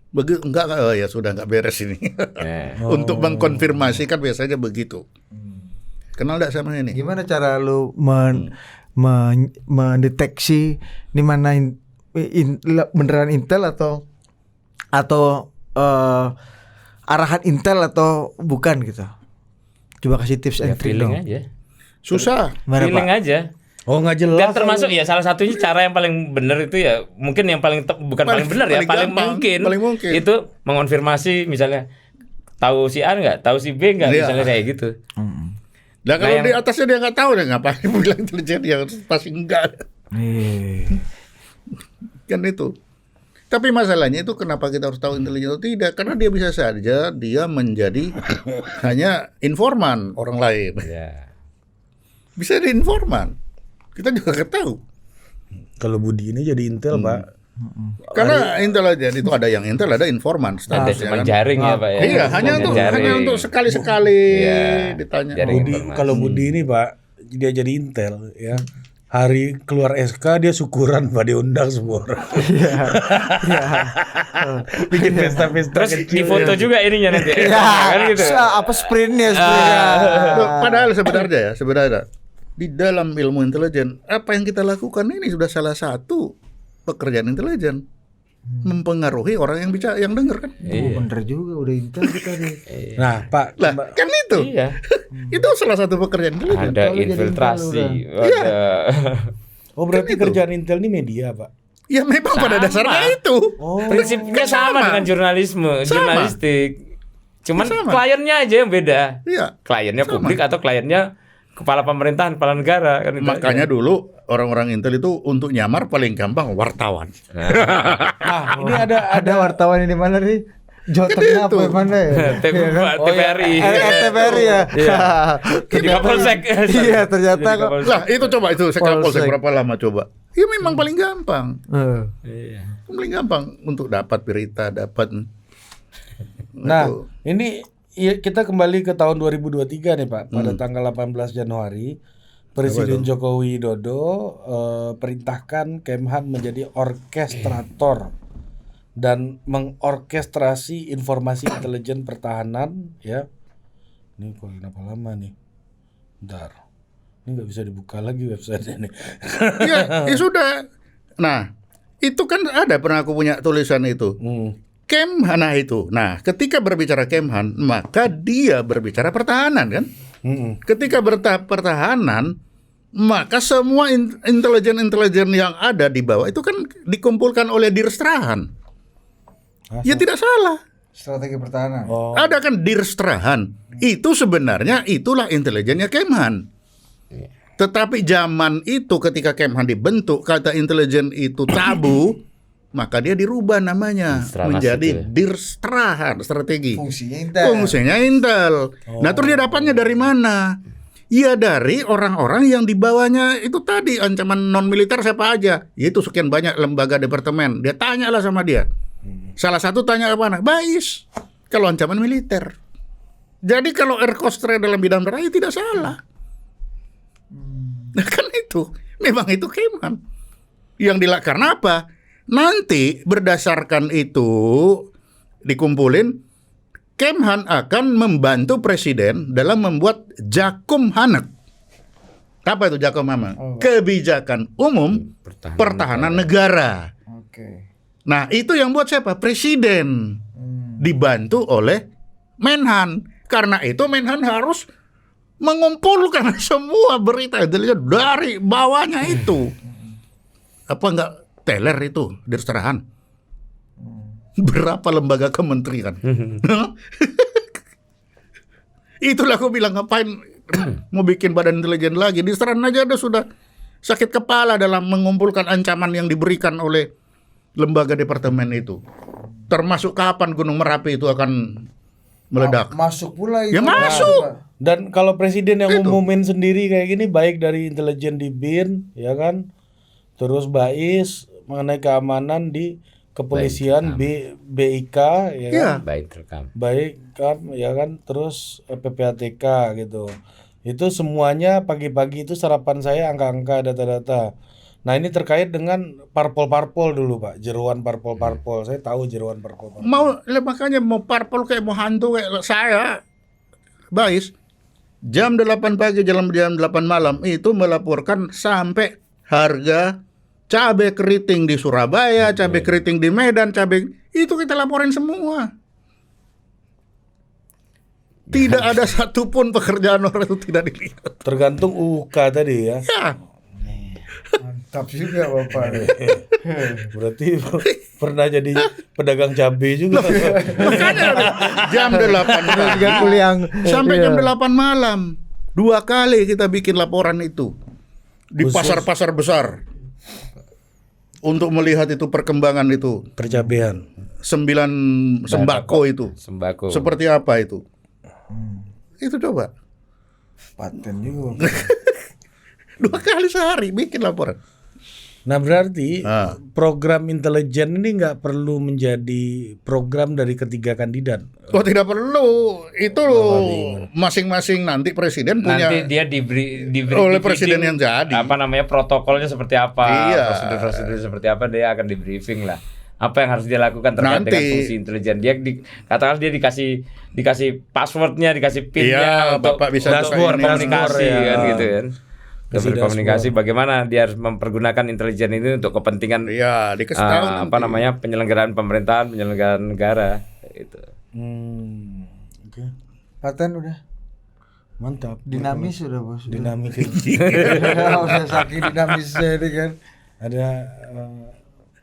Begitu enggak, oh ya sudah enggak beres ini. Untuk mengkonfirmasi kan biasanya begitu. Kenal enggak sama ini? Gimana cara lu mendeteksi ini mana beneran intel atau arahan intel atau bukan gitu? Coba kasih tips Ya, and trick feeling dong. aja. Susah. Gimana, Feeling Pak? aja. Oh nggak jelas. Dan termasuk ya salah satunya cara yang paling benar itu ya mungkin yang bukan paling benar ya, paling paling gampang, paling mungkin. itu mengonfirmasi misalnya tahu si A nggak, tahu si B nggak, Iya. misalnya kayak gitu. Nah kalau yang- di atasnya dia nggak tahu, dia ngapain bilang intelijen, ya pasti enggak. Kan itu. Tapi masalahnya itu kenapa kita harus tahu intelijen atau tidak? Karena dia bisa saja dia menjadi hanya informan orang lain. Ya. Bisa jadi informan. Kita juga nggak tahu. Kalau Budi ini jadi intel Pak. Karena intelijen itu ada yang intel, ada informan. Ada statusnya cuma kan. jaring ya Pak ya. Iya, hanya untuk sekali-sekali Iya. ditanya. Jaring Budi informasi. kalau Budi ini Pak dia jadi intel ya. Hari keluar SK dia syukuran Pak, diundang semua orang. Bikin pesta-pesta Terus kecil. di foto juga ininya nanti. Ya, Kan gitu. apa sprintnya? Loh, padahal sebenarnya di dalam ilmu intelijen, apa yang kita lakukan ini sudah salah satu pekerjaan intelijen. Mempengaruhi orang yang bicara, yang dengar kan. Bener juga udah intel kita nih. Nah Pak, Lah, kan itu. Iya. Itu salah satu pekerjaan intelijen. Ada Kalau jadi infiltrasi. Iya. Ada. oh berarti Kan itu. kerjaan intel ini media Pak. Ya memang pada Sama. dasarnya itu. Prinsipnya Kan sama sama. dengan jurnalisme, Sama. jurnalistik. Cuman Sama. kliennya aja yang beda. Iya. Kliennya Sama. publik atau kliennya kepala pemerintahan, kepala negara kan itu Makanya aja. dulu orang-orang intel itu untuk nyamar paling gampang wartawan. Nah, ini ada Ada wartawan ini mana nih? Jawa Kan Tengah apa itu. yang mana ya? TVRI. TVRI ya. Iya. Di Kapolsek. Iya, ternyata Jadi kok. Kapolsek. Lah itu coba itu sekapol Polsek. berapa lama coba? Ya memang paling gampang. Iya. Paling gampang untuk dapat berita, dapat. Nah, Itu. ini kita kembali ke tahun 2023 nih Pak. Pada tanggal 18 Januari, Presiden Joko Widodo perintahkan Kemhan menjadi orkestrator dan mengorkestrasi informasi intelijen pertahanan ya. Ini kok kenapa lama nih? Bentar. Ini nggak bisa dibuka lagi websitenya nih. Ya sudah. Nah, itu kan ada pernah aku punya tulisan itu. Kemhan itu. Nah, ketika berbicara Kemhan, maka dia berbicara pertahanan kan? Ketika pertahanan, maka semua intelijen yang ada di bawah itu kan dikumpulkan oleh Dirstrahan. Ya tidak salah. Strategi pertahanan. Oh. Ada kan Dirstrahan. Itu sebenarnya itulah intelijennya Kemhan. Tetapi zaman itu ketika Kemhan dibentuk, kata intelijen itu tabu, maka dia dirubah namanya Dirstranas menjadi itu ya? Dirstrahan, strategi. Fungsinya intel. Fungsinya intel. Nah, terus dia dapatnya dari mana? Ya dari orang-orang yang di bawahnya itu tadi, ancaman non militer siapa aja. Yaitu sekian banyak lembaga departemen. Dia tanyalah sama dia. Salah satu tanya ke mana? Bais. Kalau ancaman militer. Jadi kalau Erkostre dalam bidang pertahanan tidak salah. Nah kan itu, memang itu Kemhan yang dilakukan. Karena apa? Nanti berdasarkan itu dikumpulin, Kemhan akan membantu presiden dalam membuat Jakumhanek. Apa itu Jakumhanek? Kebijakan umum pertahanan negara. Oke. Nah itu yang buat siapa? Presiden. Dibantu oleh Menhan. Karena itu Menhan harus mengumpulkan semua berita intelijen dari bawahnya itu. Apa enggak teler itu Dirstrahan? Berapa lembaga kementerian? Itulah aku bilang, ngapain mau bikin badan intelijen lagi. Di Seran aja ada sudah sakit kepala dalam mengumpulkan ancaman yang diberikan oleh lembaga departemen itu. Termasuk kapan Gunung Merapi itu akan meledak. Masuk pula itu. Ya masuk. Dan kalau presiden yang Itu. umumin sendiri kayak gini, baik dari intelijen di BIN, ya kan, terus BAIS mengenai keamanan di kepolisian, BIK, ya kan, Iya. Baik terekam. baik kan, ya kan, terus PPATK gitu. Itu semuanya pagi-pagi itu sarapan saya angka-angka, data-data. Nah ini terkait dengan parpol-parpol dulu Pak, jeroan parpol-parpol. Saya tahu jeroan parpol-parpol. Makanya mau parpol kayak mau hantu kayak saya, Bais, jam 8 pagi jam 8 malam itu melaporkan sampai harga cabai keriting di Surabaya, cabai keriting di Medan, cabai itu kita laporin semua. Tidak ada satupun pekerjaan orang itu tidak dilihat. Tergantung UK tadi ya. Ya, Mantap juga Bapak. Berarti pernah jadi pedagang cabai juga. makanya jam 8 pagi Juga kuliah sampai iya. jam 8 malam. 2 kali kita bikin laporan itu di Khusus. pasar-pasar besar untuk melihat itu perkembangan itu Percabean. 9 sembako itu Sembako. seperti apa itu. Itu coba Paten juga. 2 kali sehari bikin laporan. Nah berarti Ah. program intelijen ini nggak perlu menjadi program dari ketiga kandidat. Oh tidak perlu, itu masing-masing nanti presiden punya. Nanti dia diberi Oleh di-briefing presiden yang jadi. apa namanya protokolnya seperti apa, Iya. prosedur seperti apa, dia akan di briefing lah. Apa yang harus dia lakukan terkait Nanti. dengan fungsi intelijen. Dia katakan dia dikasih passwordnya, dikasih Iya, pinnya untuk Bapak bisa dashboard, komunikasi dashboard, ya. kan gitu kan. Untuk Kasih berkomunikasi bagaimana dia harus mempergunakan intelijen ini untuk kepentingan Iya, dikasih tahu apa nanti. namanya penyelenggaraan pemerintahan, penyelenggaraan negara gitu. Oke. Paten udah Mantap. dinamis sudah Bos. Dinamik. Udah saking dinamisnya ini kan. Ada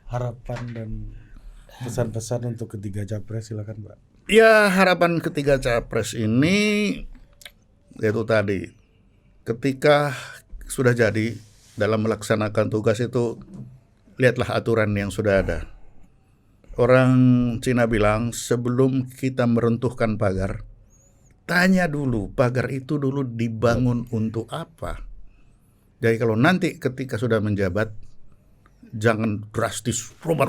harapan dan pesan-pesan untuk ketiga capres, silakan Pak. Ya, harapan ketiga capres ini yaitu tadi, ketika sudah jadi dalam melaksanakan tugas itu, lihatlah aturan yang sudah ada. Orang Cina bilang sebelum kita meruntuhkan pagar, tanya dulu pagar itu dulu dibangun untuk apa. Jadi kalau nanti ketika sudah menjabat, jangan drastis rubah.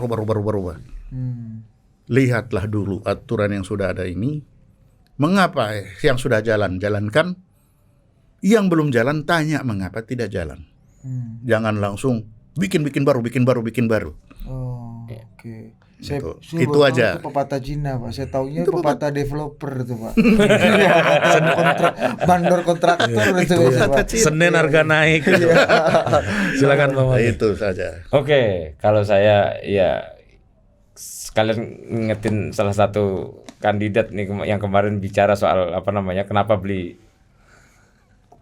Lihatlah dulu aturan yang sudah ada ini. Mengapa yang sudah jalankan? Yang belum jalan tanya mengapa tidak jalan. Jangan langsung bikin baru. Oh, oke. Saya Itu baru tahu aja. Itu pepatah Cina, Pak. Saya taunya pepatah developer itu, Pak. Iya, bandor kontraktor itu ya, Pak. Senin harga naik. Silakan Pak Mati. Itu saja. Oke, kalau saya ya sekalian ngingetin salah satu kandidat nih yang kemarin bicara soal apa namanya kenapa beli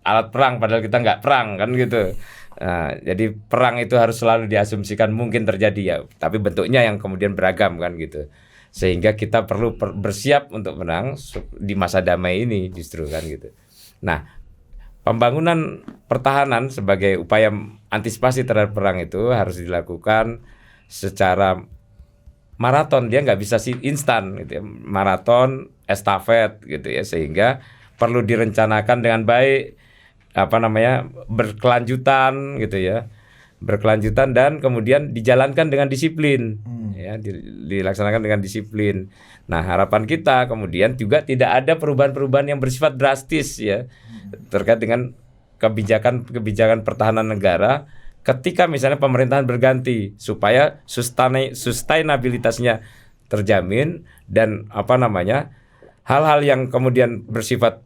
alat perang padahal kita nggak perang kan gitu. Nah, jadi perang itu harus selalu diasumsikan mungkin terjadi ya, tapi bentuknya yang kemudian beragam kan gitu. Sehingga kita perlu bersiap untuk menang di masa damai ini justru kan gitu. Nah, pembangunan pertahanan sebagai upaya antisipasi terhadap perang itu harus dilakukan secara maraton, dia nggak bisa instan gitu ya. Maraton, estafet gitu ya, sehingga perlu direncanakan dengan baik, apa namanya, berkelanjutan gitu ya, berkelanjutan dan kemudian dijalankan dengan disiplin ya, dilaksanakan dengan disiplin. Nah, harapan kita kemudian juga tidak ada perubahan-perubahan yang bersifat drastis ya terkait dengan kebijakan pertahanan negara ketika misalnya pemerintahan berganti, supaya sustainabilitasnya terjamin dan apa namanya, hal-hal yang kemudian bersifat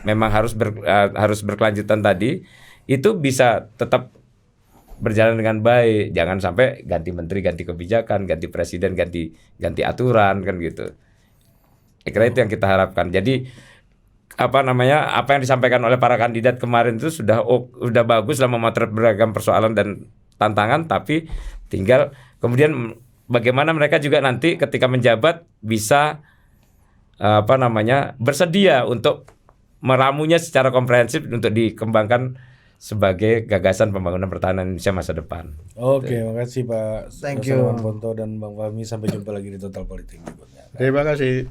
memang harus berkelanjutan tadi itu bisa tetap berjalan dengan baik. Jangan sampai ganti menteri, ganti kebijakan, ganti presiden, ganti aturan kan gitu. Kira itu yang kita harapkan. Jadi apa namanya, apa yang disampaikan oleh para kandidat kemarin itu sudah bagus lah, memotret beragam persoalan dan tantangan, tapi tinggal kemudian bagaimana mereka juga nanti ketika menjabat bisa apa namanya bersedia untuk meramunya secara komprehensif untuk dikembangkan sebagai gagasan pembangunan pertahanan Indonesia masa depan. Oke, makasih Pak Thank you. Salman Ponto dan Bang Fahmi. Sampai jumpa lagi di Total Politik berikutnya. Terima kasih.